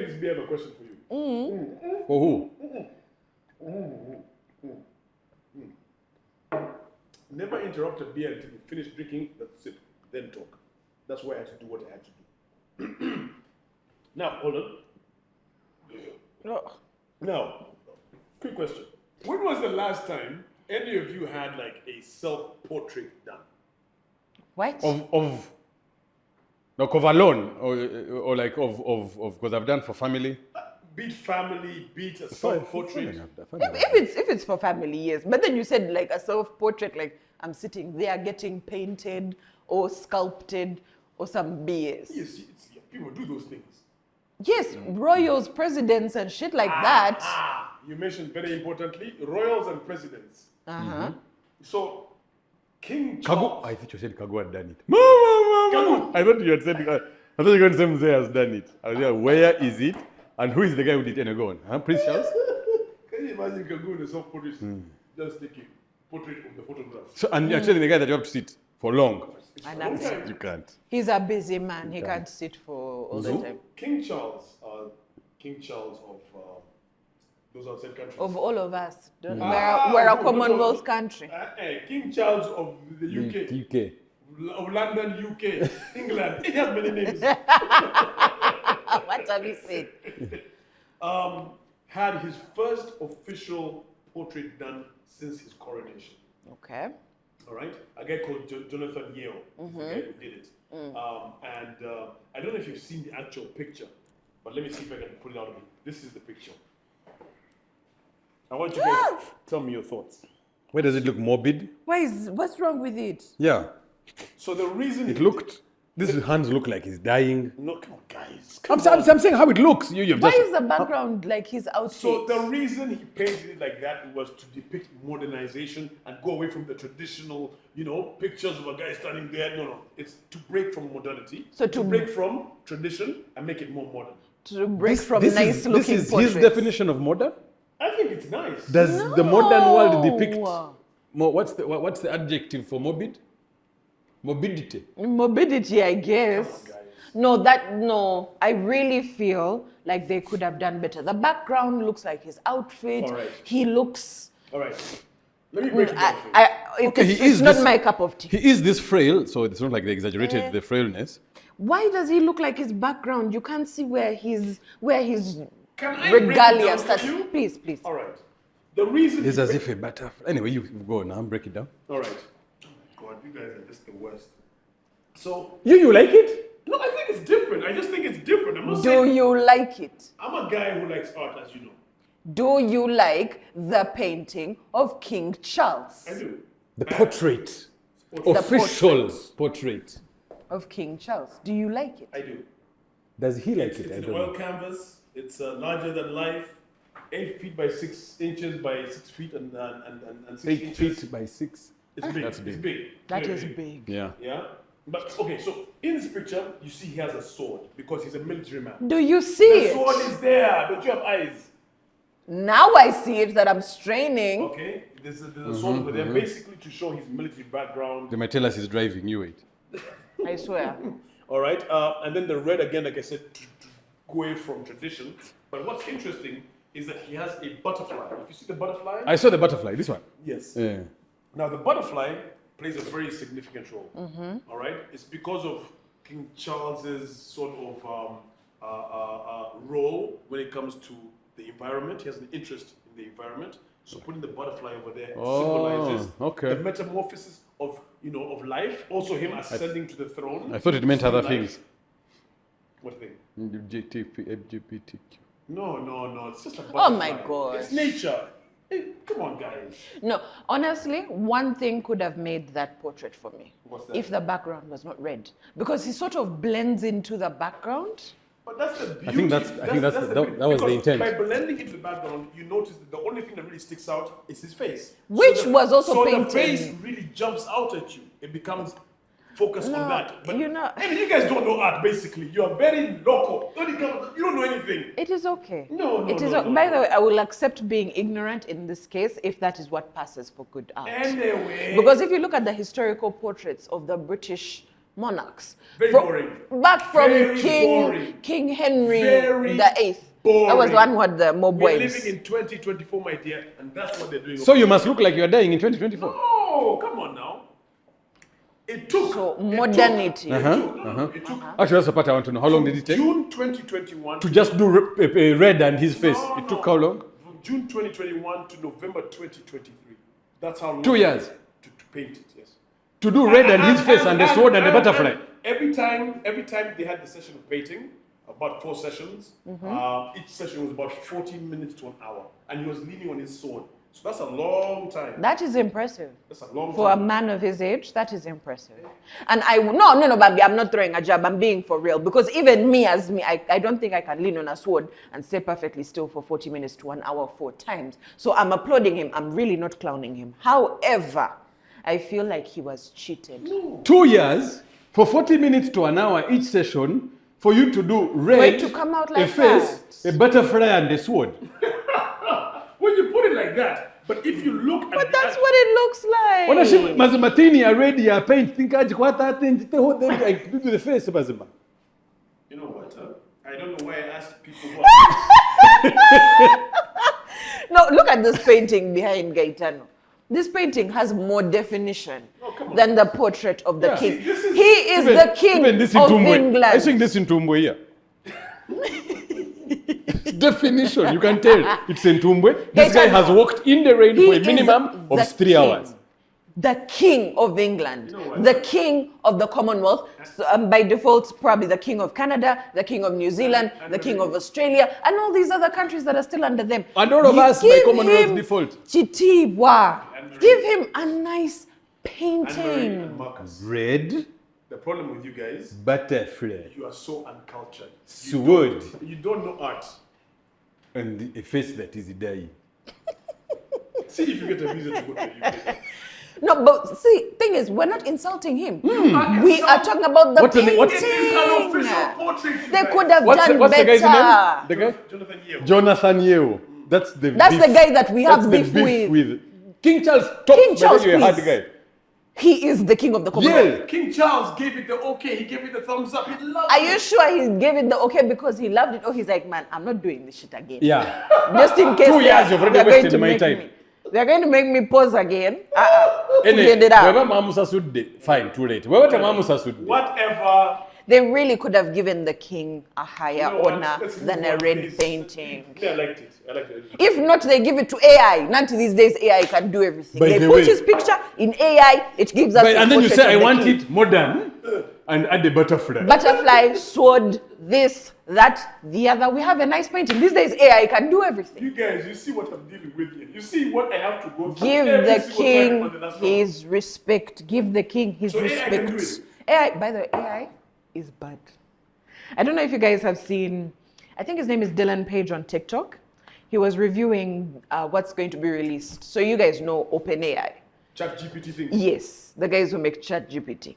Ladies, we have a question for you. For who? Never interrupt a beer until you finish drinking, but sip, then talk. That's why I had to do what I had to do. Now, hold on. Now, quick question. When was the last time any of you had like a self-portrait done? What? Of alone or like of because I've done for family. Beat family, beat a self-portrait. If it's for family, yes. But then you said like a self-portrait, like I'm sitting there getting painted or sculpted or some BS. Yes, people do those things. Yes, royals, presidents, and shit like that. You mentioned very importantly, royals and presidents. So, King Charles. I thought you said Kagu had done it. Mama. I thought you had said. I thought you were going to say Mzee has done it. I was like, where is it? And who is the guy who did it? Go on. Huh? Prince Charles? Can you imagine Kagu in a self-portrait? Just taking portrait of the photograph. So, and you're telling the guy that you have to sit for long. You can't. He's a busy man. He can't sit for all the time. King Charles of those outside countries. Of all of us. We're a Commonwealth country. King Charles of the UK. Of London, UK, England. He has many names. What have you said? Had his first official portrait done since his coronation. Okay. All right, a guy called Jonathan Yeo, the guy who did it. I don't know if you've seen the actual picture, but let me see if I can put it out of you. This is the picture. I want you guys to tell me your thoughts. Where does it look morbid? What's wrong with it? Yeah. So the reason These hands look like he's dying. No, come on, guys. I'm saying how it looks. Why is the background like his outfit? So the reason he painted it like that was to depict modernization and go away from the traditional, pictures of a guy standing there. No, it's to break from modernity. So to break from tradition and make it more modern. To break from nice looking This is portraits. his definition of modern? I think it's nice. Does the modern world depict what's the adjective for morbid? Morbidity. Morbidity, I guess. No, I really feel like they could have done better. The background looks like his outfit. All right. He looks... All right. Let me break it down for you. It's not my cup of tea. He is this frail, so it's not like they exaggerated the frailness. Why does he look like his background? You can't see where his Can I break it regalia down starts. for you? Please. All right. The reason... It's as if a butterfly. Anyway, you go now and break it down. All right. God, you guys are just the worst. So... You like it? No, I think it's different. I just think it's different. I'm not Do saying... you like it? I'm a guy who likes art, as you know. Do you like the painting of King Charles? I do. The portrait. Official portrait. Of King Charles. Do you like it? I do. Does he like it? It's an oil canvas. It's larger than life. 8 feet by 6 inches by 6 feet and 6 8 inches. feet by 6. It's big. That's big. It's big. That Very is big. Yeah. Yeah. But okay, so in this picture, you see he has a sword because he's a military man. Do you see The sword it? is there. Don't you have eyes? Now I see it that I'm straining. Okay. There's a sword over there, basically to show his military background. They might tell us he's driving. You wait. I swear. All right. And then the red again, like I said, to go away from tradition. But what's interesting is that he has a butterfly. If you see the butterfly. I saw the butterfly. This one. Yes. Yeah. Now the butterfly plays a very significant role. All right. It's because of King Charles's sort of role when it comes to the environment. He has an interest in the environment. So putting the butterfly over there symbolizes the metamorphosis of of life. Also him ascending to the throne. I thought it meant other life. things. What thing? LGBTQ. No. It's just a butterfly. Oh my God. It's nature. Hey, come on, guys. No, honestly, one thing could have made that portrait for me. What's that? If the background was not red. Because he sort of blends into the background. But that's the beauty. I think that was the intent. By blending into the background, you notice that the only thing that really sticks out is his face. Which was also painted. So the face really jumps out at you. It becomes focused on that. But you guys don't know art, basically. You are very local. You don't know anything. It is okay. No. By the way, I will accept being ignorant in this case if that is what passes for good art. Anyway. Because if you look at the historical portraits of the British monarchs. Very boring. Back from Very boring. King Henry Very the Eighth. That was the one who had the mob We're wives. living in 2024, my dear, and that's what they're doing. So you must look like you're dying in 2024. Oh, come on now. It took. So it modernity. Took, it took Actually, that's the part I want to know. How long did it take? June 2021 To just do red and his face. No, It took no. how long? From June 2021 to November 2023. That's how long. 2 years. To paint it, yes. To do red and his face and the sword and the butterfly. Every time they had the session of painting, about 4 sessions, each session was about 14 minutes to an hour, and he was leaning on his sword. So that's a long time. That is impressive. That's a long For a time. man of his age, that is impressive. And no, Babi, I'm not throwing a jab. I'm being for real. Because even me, I don't think I can lean on a sword and stay perfectly still for 40 minutes to an hour 4 times. So I'm applauding him. I'm really not clowning him. However, I feel like he was cheated. 2 years for 40 minutes to an hour each session for you to do red, For it to come out a like face, that. a butterfly and a sword. When you put it like that, but if you look at But that's what it looks like. Wanasema mazima tini already ya paint thinkaji kwa hata njite ho then I do the face mazima. You know what? I don't know why I asked people who No, look at this painting behind Gaetano. This painting has more definition than the portrait of the Yeah. king. See, this is- He is the king even this in of Tumbwe. England. I think this in Tumbwe here. Definition, you can tell. It's in Tumbwe. This guy has walked in the rain He for a is minimum the of 3 king. hours. The king of England, know what? the king of the Commonwealth, so, by default, probably the king of Canada, the king of New Zealand, the king of Australia, and all these other countries that are still under them. And all of You us by give Commonwealth him default. Chitibwa. And Give him a nice Anne-Marie painting. and Marcus. Red, The problem with you guys, butterfly, you are so uncultured. sword, You don't know art. and a face that is dying. See if you get a visa to go to the UK. No, but see, thing is, we're not insulting him. are We are talking about the What's the name- painting. what's- It is an official portrait. you They guys. could have done What's the better. guy's name? The guy? Jonathan Yeo. Jonathan Yeo. That's the That's beef. the guy that we have That's the beef with. King Charles, top, King Charles, you a hard please. guy. He is the king of the Commonwealth. Yeah. King Charles gave it the okay. He gave it the thumbs up. He loved Are it. you sure he gave it the okay because he loved it? Or he's like, man, I'm not doing this shit again. Yeah. Just in case 2 years, you've already they're going wasted to my make time. me. They're going to make me pause again. Anyway, Get it out. wewe maamusa sudde. Fine, too late. Wewe maamusa sudde. Whatever. They really could have given the king a higher You know what? honor Let's move than a on, red please. painting. Yeah, I liked it. I liked it. If not, they give it to AI. Not these days, AI can do everything. By They the put way- his picture in AI, it gives us But, a and then you portrait say, I of the want king. it modern and add the butterfly. Butterfly, sword, this, that, the other. We have a nice painting. These days, AI can do everything. You guys, you see what I'm dealing with here. You see what I have to go through. Give every the single time king on the national- his respect. Give the king his So AI can do respect. it? AI, by the way, AI is bad. I don't know if you guys have seen, I think his name is Dylan Page on TikTok. He was reviewing what's going to be released. So you guys know OpenAI. ChatGPT thing. Yes, the guys who make ChatGPT.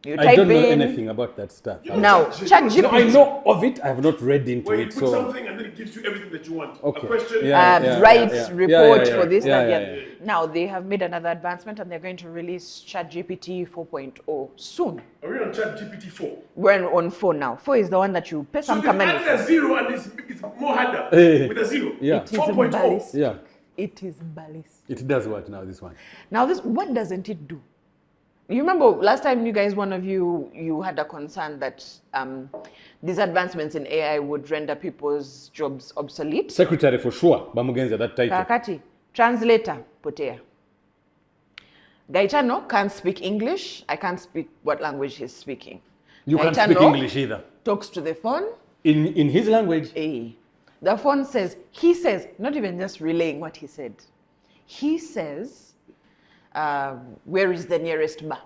You I type don't know in, anything about that stuff. Now, No, I ChatGPT. know of it. I have not read into Where you it. put So something and then it gives you everything that you want. Okay. A question. Yeah. Rights report for this, Yeah, that, yeah, the other. Now they have made another advancement and they're going to release ChatGPT 4.0 soon. Are we on ChatGPT 4? We're on 4 now. 4 is the one that you pay So some they've money added for. a zero and it's more harder with a zero. Yeah. It is 4.0. ballistic. Yeah. It is ballistic. It does what now, this one? Now this, what doesn't it do? You remember last time you guys, one of you had a concern that these advancements in AI would render people's jobs obsolete. Secretary for sure. Bamugenza, that title. Kakati, translator, potea. Gaetano can't speak English. I can't speak what language he's speaking. You can't speak Gaetano English either. talks to the phone. In his language. Eh. The phone says, he says, not even just relaying what he said. He says, where is the nearest bar?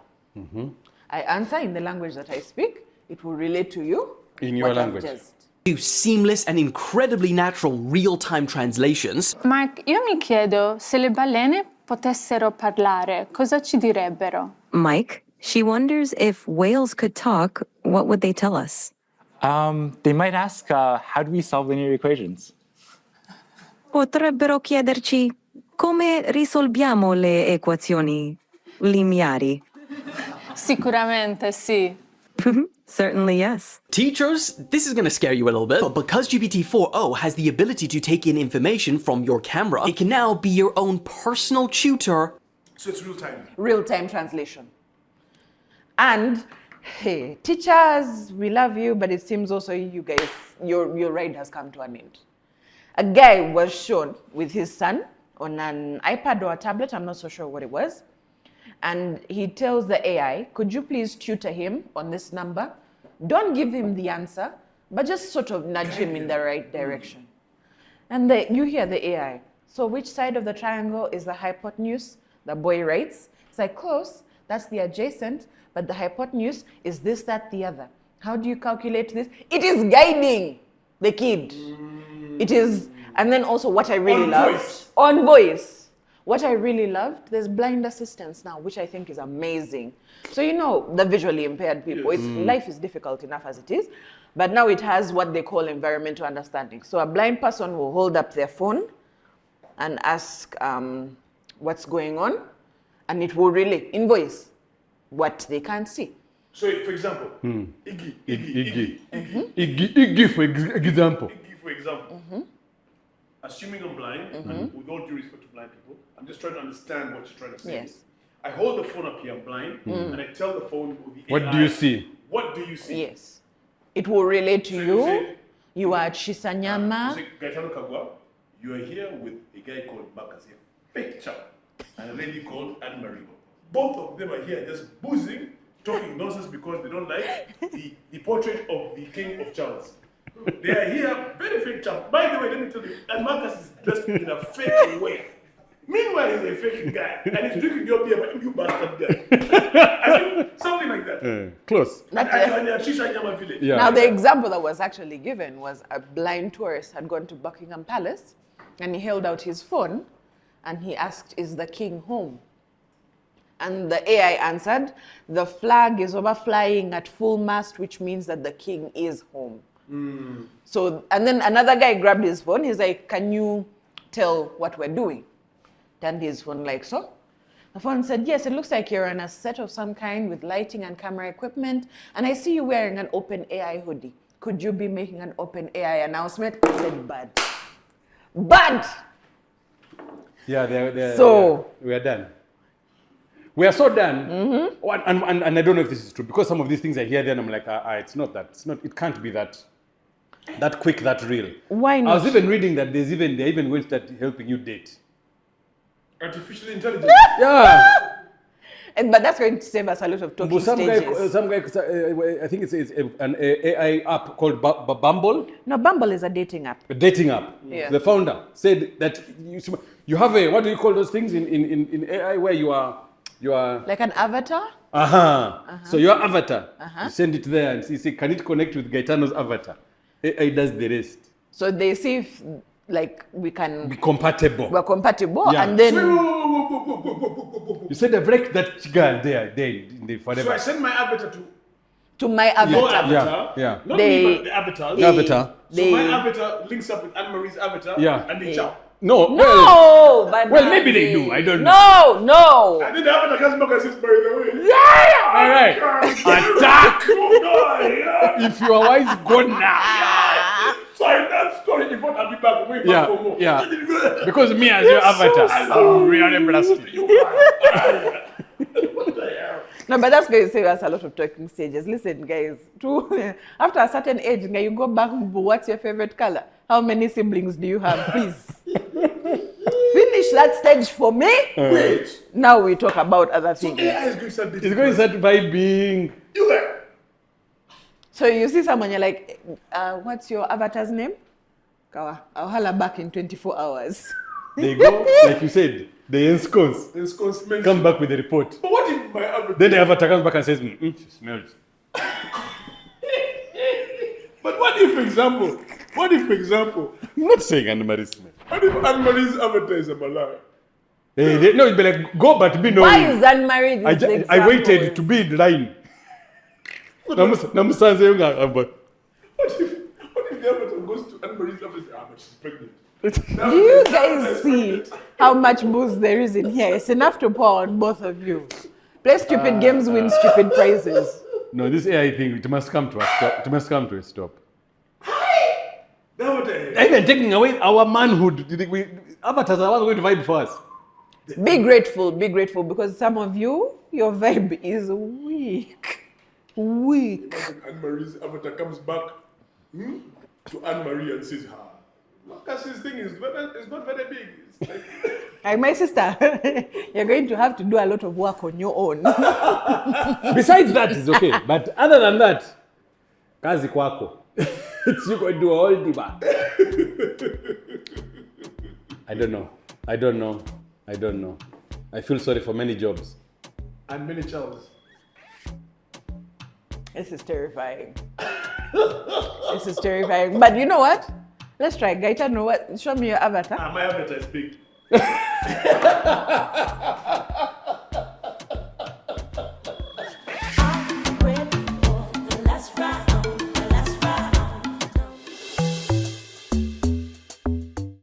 I answer in the language that I speak. It will relate to you. In your what I've language. just- Do seamless and incredibly natural real-time translations. Mark, io mi chiedo se le balene potessero parlare, cosa ci direbbero? Mike, she wonders if whales could talk, what would they tell us? They might ask, how do we solve linear equations? Potrebbero chiederci come risolviamo le equazioni lineari. Sicuramente sì. Certainly, yes. Teachers, this is going to scare you a little bit, but because GPT-4o has the ability to take in information from your camera, it can now be your own personal tutor. So it's real time. Real-time translation. And hey, teachers, we love you, but it seems also you guys, your ride has come to an end. A guy was shown with his son on an iPad or a tablet, I'm not so sure what it was. And he tells the AI, could you please tutor him on this number? Don't give him the answer, but just sort of nudge him in the right direction. And you hear the AI. So which side of the triangle is the hypotenuse? The boy writes. It's like, close, that's the adjacent, but the hypotenuse is this, that, the other. How do you calculate this? It is guiding the kid. It is, and then also what I really loved. On voice. What I really loved, there's blind assistance now, which I think is amazing. So you know, the visually impaired people, life is difficult enough as it is, but now it has what they call environmental understanding. So a blind person will hold up their phone and ask what's going on, and it will relay in voice what they can't see. So, for example, Iggy, For example. Assuming I'm blind, and with all due respect to blind people, I'm just trying to understand what you're trying to say. Yes. I hold the phone up here, I'm blind, and I tell the phone with the What AI, do you see? What do you see? Yes. It will relate to So you. say, You are you Chisanyama. say, Gaetano Kagwa, you are here with a guy called Marcus, a fake chap, and a lady called Anne Marie. Both of them are here just boozing, talking nonsense because they don't like the portrait of the King of Charles. They are here, very fake chap. By the way, let me tell you, and Marcus is dressed in a fake way. Meanwhile, he's a fake guy, and he's drinking your beer, but you bastard guy. I mean, something like that. Close. And you're Shisha Nyama village. Yeah. Now, the example that was actually given was a blind tourist had gone to Buckingham Palace, and he held out his phone, and he asked, is the king home? And the AI answered, the flag is overflying at full mast, which means that the king is home. So, and then another guy grabbed his phone. He's like, can you tell what we're doing? Turned his phone like so. The phone said, yes, it looks like you're on a set of some kind with lighting and camera equipment. And I see you wearing an open AI hoodie. Could you be making an open AI announcement? I said, bad. Bad! Yeah, So- we are done. We are so done. And I don't know if this is true because some of these things I hear then I'm like, it's not that. It can't be that quick, that real. Why I not? was even reading that they even going to start helping you date. Artificial intelligence. Yeah. But that's going to save us a lot of talking But some guy, stages. I think it's an AI app called Bumble, No, Bumble is a dating app. a dating app. Yeah. The founder said that you have a, what do you call those things in AI where you are Like an avatar? So your avatar, you send it there and see, can it connect with Gaetano's avatar? AI does the rest. So they see if like we can, Be compatible. we're compatible, Yeah. and then You said the break that girl there in the So I forever. send my avatar to to my your avatar. avatar. yeah. Not They- me, but the avatar. The avatar. So my avatar links up with Anne-Marie's avatar. Yeah. And they chow. No. No, but Well, maybe they do, I don't know. No. And then the avatar comes back and says, by the way. Yeah. All right. Attack. Yeah. If you are wise, go now. So in that story, if I'll be back, wait Yeah, back for more. yeah. Because me as your avatar, I'm really blasted. What the hell? No, but that's going to save us a lot of talking stages. Listen, guys, after a certain age, you go back, what's your favorite color? How many siblings do you have? Please. Finish that stage for me. Wait. Now we talk about other So things. AI is going to start It's going to start vibing. You there? So you see someone, you're like, what's your avatar's name? Kawa, I'll holler back in 24 hours. They go, like you said, they ensconce. There's consumation. Come back with a report. But what if my avatar... Then the avatar comes back and says, she smells. But what if, for example, I'm not saying Anne-Marie smell. what if Anne-Marie's avatar is a Malaya? No, it'd be like, go but be Why knowing. is unmarried I, this I waited example? to be in line. Namusanze yunga, but What if the avatar goes to Anne-Marie's office? But she's pregnant. Do you guys see how much booze there is in here? It's enough to pour on both of you. Play stupid games, win stupid prizes. No, this AI thing, it must come to a stop. It must come to a stop. Nowadays, Even taking away our manhood. Avatars are the ones going to vibe for us. Be grateful because some of you, your vibe is weak. Weak. Anne-Marie's avatar comes back to Anne-Marie and says, Marcus's thing is not very big. It's like, Like my sister, you're going to have to do a lot of work on your own. Besides that, it's okay. But other than that, kazi kwako. It's you going to do all the back. I don't know. I feel sorry for many jobs. and many channels. This is terrifying. This is terrifying. But you know what? Let's try. Gaita, know what? Show me your avatar. My avatar is big.